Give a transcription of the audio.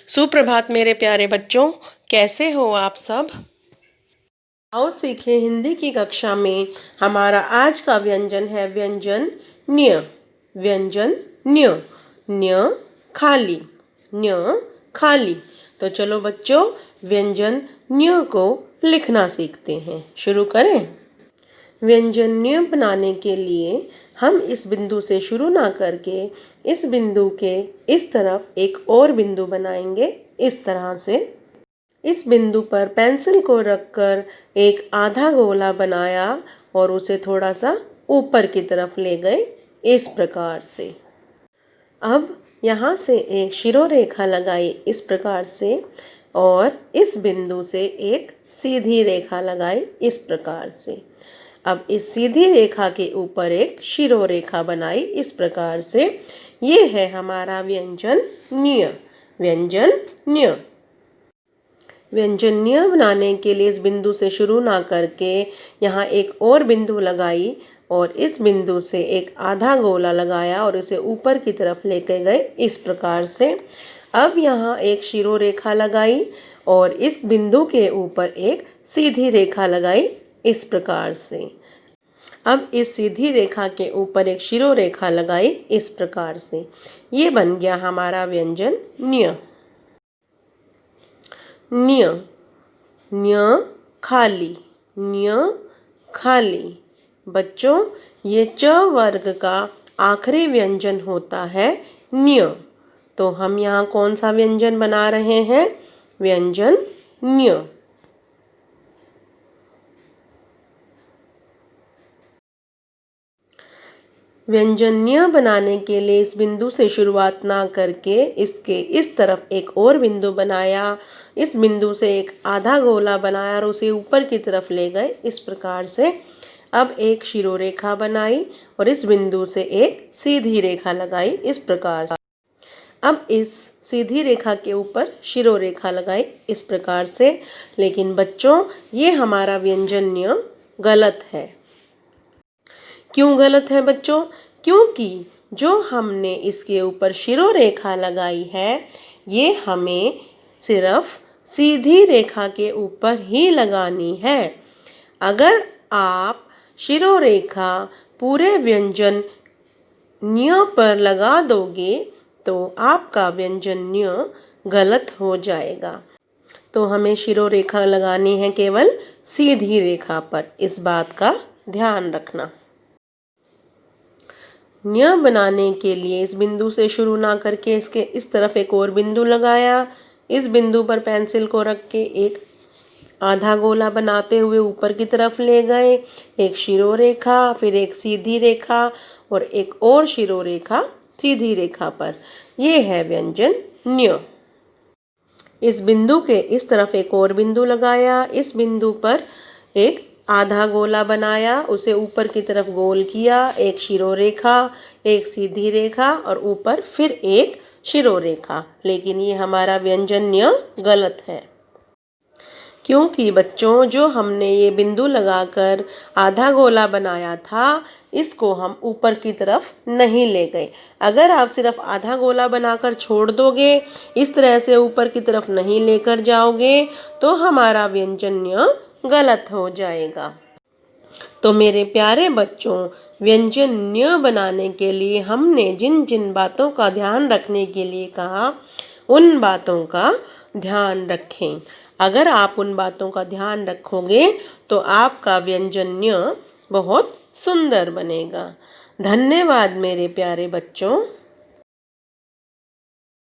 सुप्रभात मेरे प्यारे बच्चों, कैसे हो आप सब। आओ सीखें हिंदी की कक्षा में। हमारा आज का व्यंजन है व्यंजन न्य। व्यंजन न्य। न्य खाली। न्य खाली। तो चलो बच्चों, व्यंजन न्य को लिखना सीखते हैं। शुरू करें। व्यंजन न्य बनाने के लिए हम इस बिंदु से शुरू ना करके इस बिंदु के इस तरफ एक और बिंदु बनाएंगे। इस तरह से इस बिंदु पर पेंसिल को रखकर एक आधा गोला बनाया और उसे थोड़ा सा ऊपर की तरफ ले गए, इस प्रकार से। अब यहाँ से एक शिरोरेखा लगाई इस प्रकार से और इस बिंदु से एक सीधी रेखा लगाई इस प्रकार से। अब इस सीधी रेखा के ऊपर एक शिरोरेखा बनाई इस प्रकार से। ये है हमारा व्यंजन न्य। व्यंजन न्य। व्यंजन न्य बनाने के लिए इस बिंदु से शुरू ना करके यहाँ एक और बिंदु लगाई और इस बिंदु से एक आधा गोला लगाया और इसे ऊपर की तरफ लेके गए इस प्रकार से। अब यहाँ एक शिरोरेखा लगाई और इस बिंदु के ऊपर एक सीधी रेखा लगाई इस प्रकार से। अब इस सीधी रेखा के ऊपर एक शिरोरेखा लगाई इस प्रकार से। ये बन गया हमारा व्यंजन न्य। न्य। न्य खाली। न्य खाली। बच्चों, ये च वर्ग का आखिरी व्यंजन होता है न्य। तो हम यहाँ कौन सा व्यंजन बना रहे हैं? व्यंजन न्य। व्यंजन न्य बनाने के लिए इस बिंदु से शुरुआत ना करके इसके इस तरफ एक और बिंदु बनाया। इस बिंदु से एक आधा गोला बनाया और उसे ऊपर की तरफ ले गए इस प्रकार से। अब एक शिरोरेखा बनाई और इस बिंदु से एक सीधी रेखा लगाई इस प्रकार से। अब इस सीधी रेखा के ऊपर शिरोरेखा लगाई इस प्रकार से। लेकिन बच्चों, ये हमारा व्यंजन न्य गलत है। क्यों गलत है बच्चों? क्योंकि जो हमने इसके ऊपर शिरोरेखा लगाई है, ये हमें सिर्फ सीधी रेखा के ऊपर ही लगानी है। अगर आप शिरोरेखा पूरे व्यंजन न्य पर लगा दोगे तो आपका व्यंजन न्य गलत हो जाएगा। तो हमें शिरोरेखा लगानी है केवल सीधी रेखा पर। इस बात का ध्यान रखना। न्य बनाने के लिए इस बिंदु से शुरू ना करके इसके इस तरफ एक और बिंदु लगाया। इस बिंदु पर पेंसिल को रख के एक आधा गोला बनाते हुए ऊपर की तरफ ले गए। एक शिरोरेखा, फिर एक सीधी रेखा और एक और शिरोरेखा सीधी रेखा पर। ये है व्यंजन न्य। इस बिंदु के इस तरफ एक और बिंदु लगाया। इस बिंदु पर एक आधा गोला बनाया, उसे ऊपर की तरफ गोल किया। एक शिरोरेखा, एक सीधी रेखा और ऊपर फिर एक शिरोरेखा। लेकिन ये हमारा व्यंजन न्य गलत है। क्योंकि बच्चों, जो हमने ये बिंदु लगाकर आधा गोला बनाया था, इसको हम ऊपर की तरफ नहीं ले गए। अगर आप सिर्फ आधा गोला बनाकर छोड़ दोगे, इस तरह से ऊपर की तरफ नहीं लेकर जाओगे, तो हमारा व्यंजन न्य गलत हो जाएगा। तो मेरे प्यारे बच्चों, व्यंजन न्य बनाने के लिए हमने जिन जिन बातों का ध्यान रखने के लिए कहा, उन बातों का ध्यान रखें। अगर आप उन बातों का ध्यान रखोगे तो आपका व्यंजन न्य बहुत सुंदर बनेगा। धन्यवाद मेरे प्यारे बच्चों।